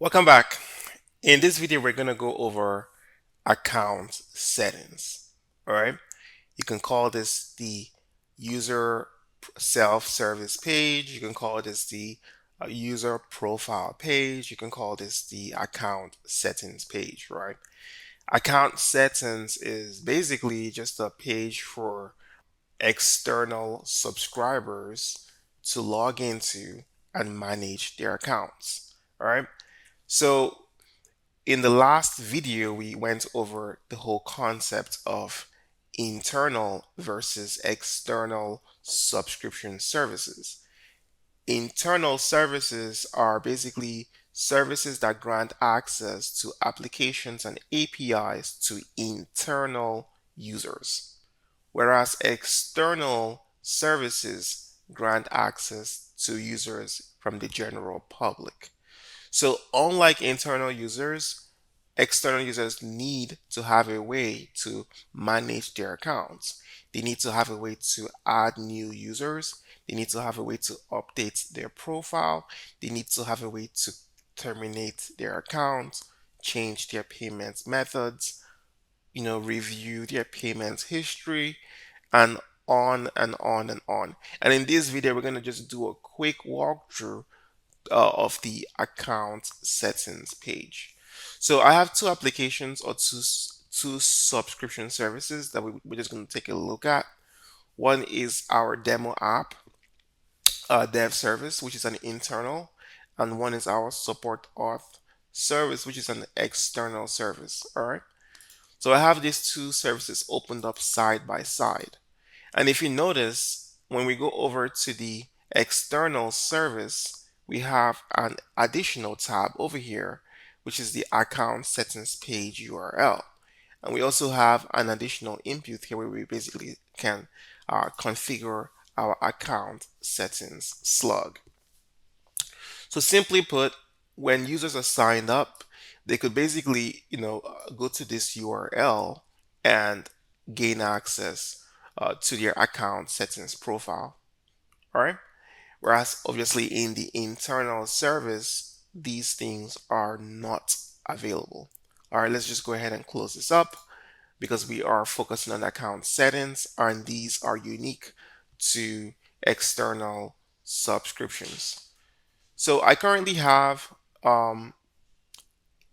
Welcome back. In this video, we're going to go over account settings. All right. You can call this the user self-service page. You can call this the user profile page. You can call this the account settings page, right? Account settings is basically just a page for external subscribers to log into and manage their accounts. All right. So in the last video, we went over the whole concept of internal versus external subscription services. Internal services are basically services that grant access to applications and APIs to internal users, whereas external services grant access to users from the general public. So, unlike internal users, external users need to have a way to manage their accounts. They need to have a way to add new users. They need to have a way to update their profile. They need to have a way to terminate their accounts, change their payment methods, review their payment history, and on and on and on. And in this video, we're going to just do a quick walkthrough of the account settings page. So I have two applications or two subscription services that we're just going to take a look at. One is our demo app dev service, which is an internal, and one is our support auth service, which is an external service. All right. So I have these two services opened up side by side. And if you notice, when we go over to the external service, we have an additional tab over here, which is the account settings page URL. And we also have an additional input here where we basically can configure our account settings slug. So simply put, when users are signed up, they could basically, go to this URL and gain access to their account settings profile. All right. Whereas obviously in the internal service, these things are not available. All right, let's just go ahead and close this up because we are focusing on account settings and these are unique to external subscriptions. So I currently have,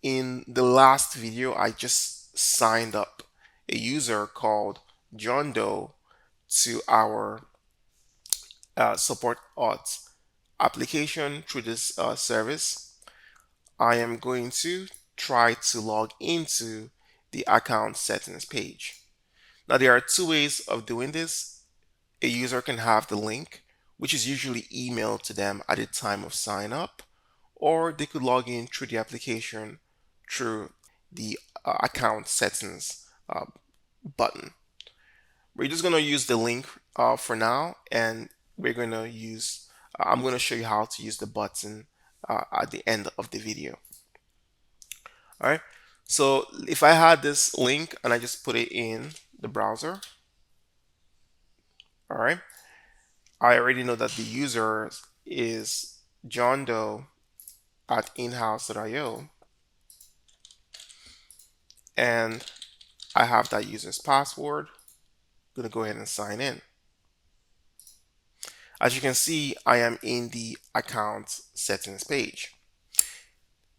in the last video, I just signed up a user called John Doe to our support auth application through this service. I am going to try to log into the account settings page. Now, there are two ways of doing this. A user can have the link, which is usually emailed to them at the time of sign up, or they could log in through the application through the account settings button. We're just going to use the link for now, and we're going to use, I'm going to show you how to use the button at the end of the video. All right. So if I had this link and I just put it in the browser, all right, I already know that the user is John Doe at inhouse.io, and I have that user's password. I'm going to go ahead and sign in. As you can see, I am in the account settings page.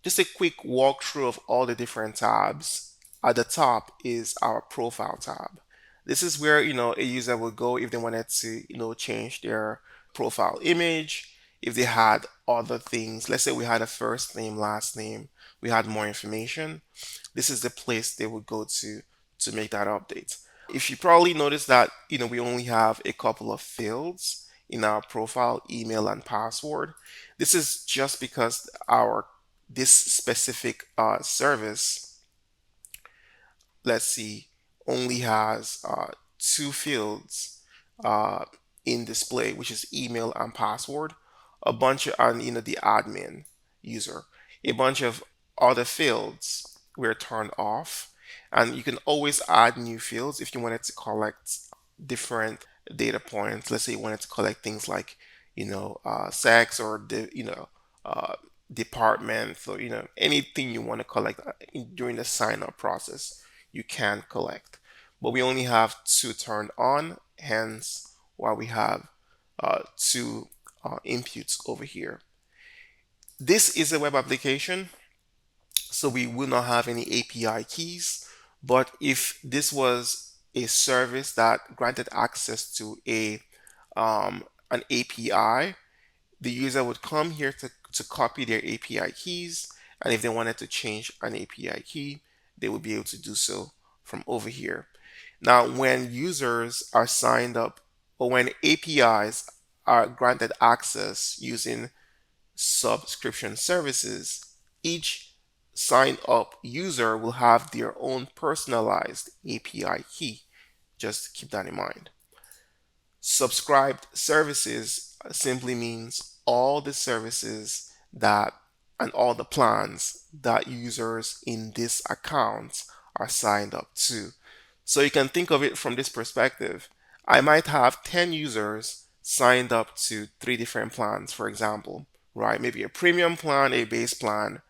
Just a quick walkthrough of all the different tabs. At the top is our profile tab. This is where, a user would go if they wanted to, change their profile image, if they had other things. Let's say we had a first name, last name, we had more information. This is the place they would go to make that update. If you probably noticed that, we only have a couple of fields in our profile, email and password. This is just because this specific service, let's see, only has two fields in display, which is email and password. A bunch of, and the admin user, a bunch of other fields were turned off, and you can always add new fields if you wanted to collect different data points. Let's say you wanted to collect things like, sex or the, departments, or anything you want to collect during the sign up process, you can collect. But we only have two turned on, hence why we have two inputs over here. This is a web application, so we will not have any API keys. But if this was a service that granted access to a an API, the user would come here to copy their API keys, and if they wanted to change an API key, they would be able to do so from over here. Now, when users are signed up, or when APIs are granted access using subscription services, each signed up user will have their own personalized API key. Just keep that in mind. Subscribed services simply means all the services that and all the plans that users in this account are signed up to. So you can think of it from this perspective. I might have 10 users signed up to three different plans, for example, right? Maybe a premium plan, a base plan,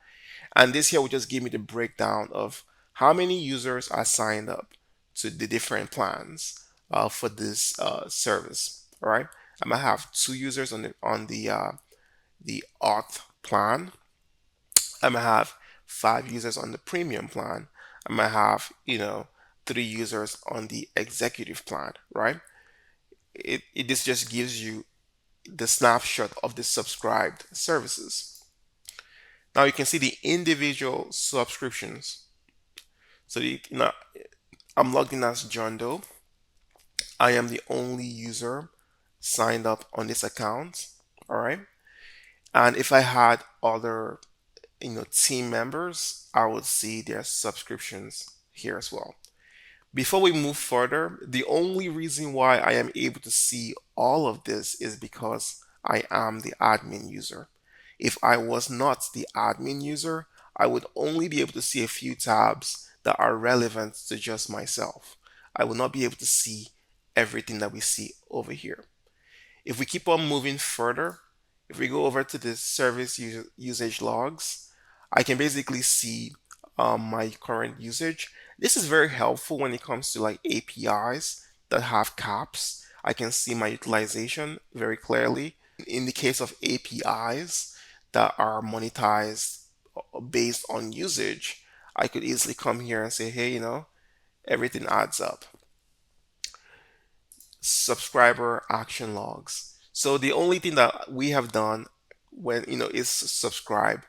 and this here will just give me the breakdown of how many users are signed up to the different plans for this service. All right, I might have two users on the auth plan. I might have five users on the premium plan. I might have three users on the executive plan. Right? This just gives you the snapshot of the subscribed services. Now you can see the individual subscriptions. So I'm logged in as John Doe. I am the only user signed up on this account. All right. And if I had other, team members, I would see their subscriptions here as well. Before we move further, the only reason why I am able to see all of this is because I am the admin user. If I was not the admin user, I would only be able to see a few tabs that are relevant to just myself. I will not be able to see everything that we see over here. If we keep on moving further, if we go over to the usage logs, I can basically see my current usage. This is very helpful when it comes to like APIs that have caps. I can see my utilization very clearly. In the case of APIs that are monetized based on usage, I could easily come here and say, hey, everything adds up. Subscriber action logs. So the only thing that we have done when is subscribe.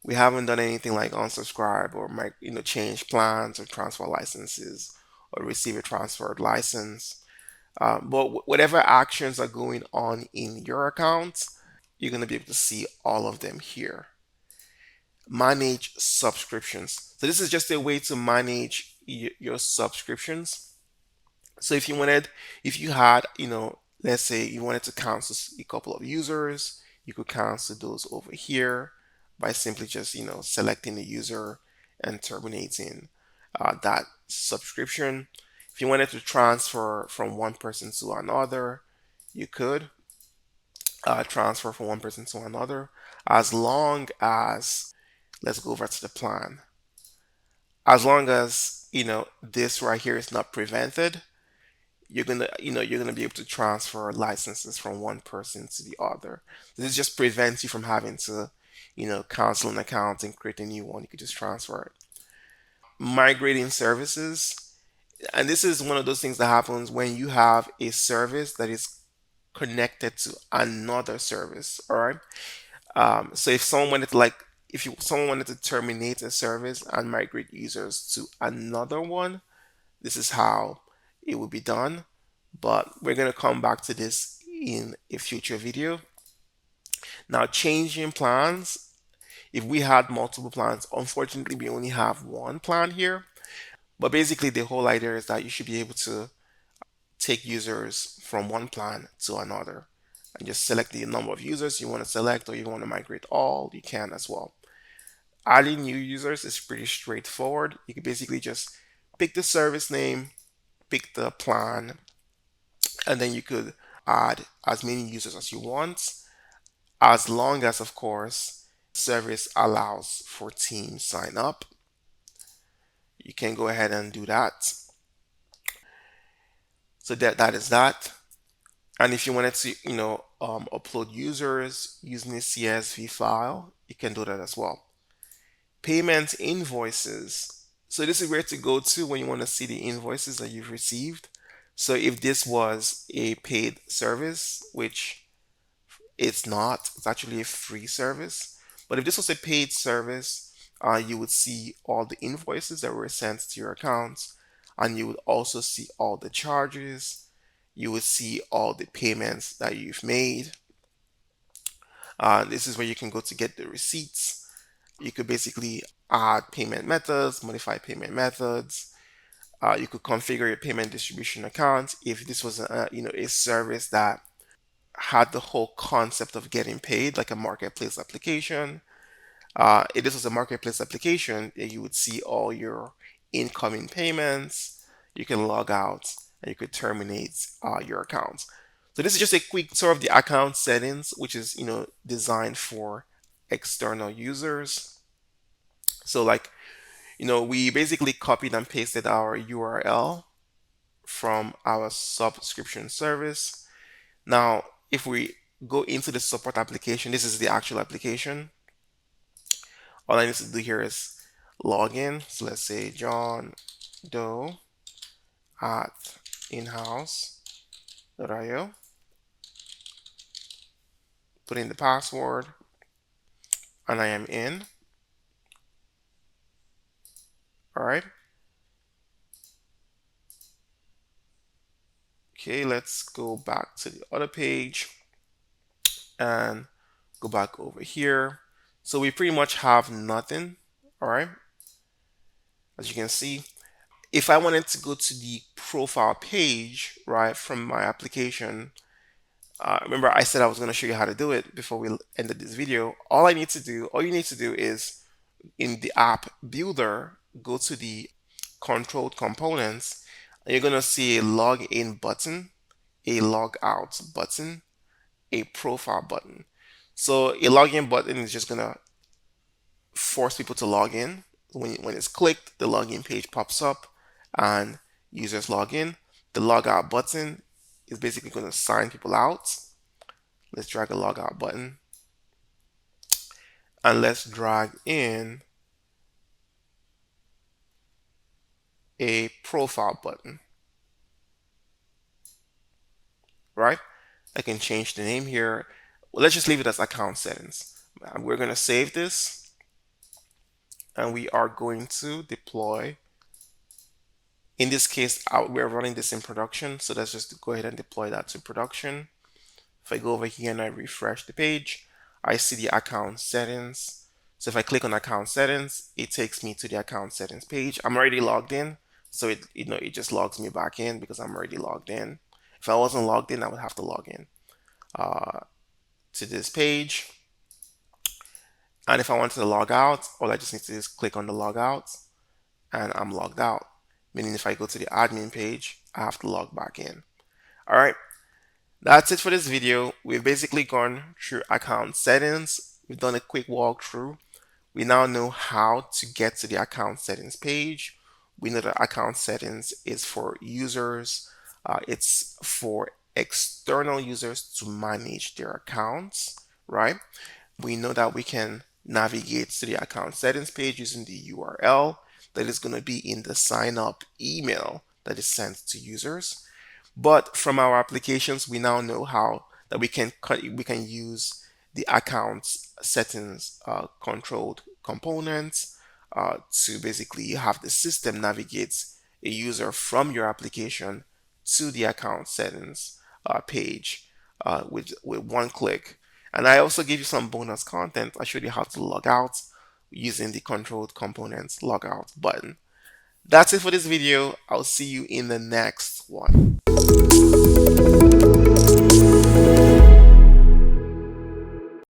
We haven't done anything like unsubscribe or change plans or transfer licenses or receive a transferred license. But whatever actions are going on in your account, you're going to be able to see all of them here. Manage subscriptions. So this is just a way to manage your subscriptions. So if you had, let's say you wanted to cancel a couple of users, you could cancel those over here by simply just, selecting the user and terminating that subscription. If you wanted to transfer from one person to another, you could transfer from one person to another, as long as, let's go over to the plan. As long as, this right here is not prevented, you're gonna be able to transfer licenses from one person to the other. This just prevents you from having to, cancel an account and create a new one. You could just transfer it. Migrating services, and this is one of those things that happens when you have a service that is connected to another service. All right. So if someone wanted to someone wanted to terminate a service and migrate users to another one, this is how it will be done. But we're going to come back to this in a future video. Now, changing plans. If we had multiple plans, unfortunately, we only have one plan here. But basically, the whole idea is that you should be able to take users from one plan to another and just select the number of users you want to select, or you want to migrate all, you can as well. Adding new users is pretty straightforward. You can basically just pick the service name, pick the plan, and then you could add as many users as you want, as long as, of course, service allows for team sign up. You can go ahead and do that. So that is that. And if you wanted to, upload users using a CSV file, you can do that as well. Payment invoices. So this is where to go to when you want to see the invoices that you've received. So if this was a paid service, which it's not, it's actually a free service. But if this was a paid service, you would see all the invoices that were sent to your accounts, and you would also see all the charges. You would see all the payments that you've made. This is where you can go to get the receipts. You could basically add payment methods, modify payment methods. You could configure your payment distribution account if this was a service that had the whole concept of getting paid, like a marketplace application. If this was a marketplace application, you would see all your incoming payments. You can log out and you could terminate your accounts. So this is just a quick tour of the account settings, which is designed for external users. So like we basically copied and pasted our URL from our subscription service. Now, if we go into the support application, this is the actual application. All I need to do here is log in. So let's say John Doe at inhouse.io. Put in the password, and I am in. All right. Okay, let's go back to the other page and go back over here. So we pretty much have nothing. All right. As you can see, if I wanted to go to the profile page, right, from my application, remember I said I was going to show you how to do it before we ended this video. All you need to do is in the app builder, go to the controlled components, and you're going to see a login button, a logout button, a profile button. So a login button is just going to force people to log in. When it's clicked, the login page pops up and users log in. The logout button is basically going to sign people out. Let's drag a logout button and let's drag in a profile button, right? I can change the name here. Well, let's just leave it as account settings. We're going to save this and we are going to deploy. In this case, we're running this in production. So let's just go ahead and deploy that to production. If I go over here and I refresh the page, I see the account settings. So if I click on account settings, it takes me to the account settings page. I'm already logged in. So it just logs me back in because I'm already logged in. If I wasn't logged in, I would have to log in to this page. And if I wanted to log out, all I just need to do is click on the log out and I'm logged out. Meaning if I go to the admin page, I have to log back in. All right. That's it for this video. We've basically gone through account settings. We've done a quick walkthrough. We now know how to get to the account settings page. We know that account settings is for users. It's for external users to manage their accounts, right? We know that we can navigate to the account settings page using the URL that is going to be in the sign up email that is sent to users. But from our applications, we now know how that we can use the accounts settings controlled components to basically have the system navigate a user from your application to the account settings page with one click. And I also give you some bonus content. I showed you how to log out using the controlled components logout button. That's it for this video. I'll see you in the next one.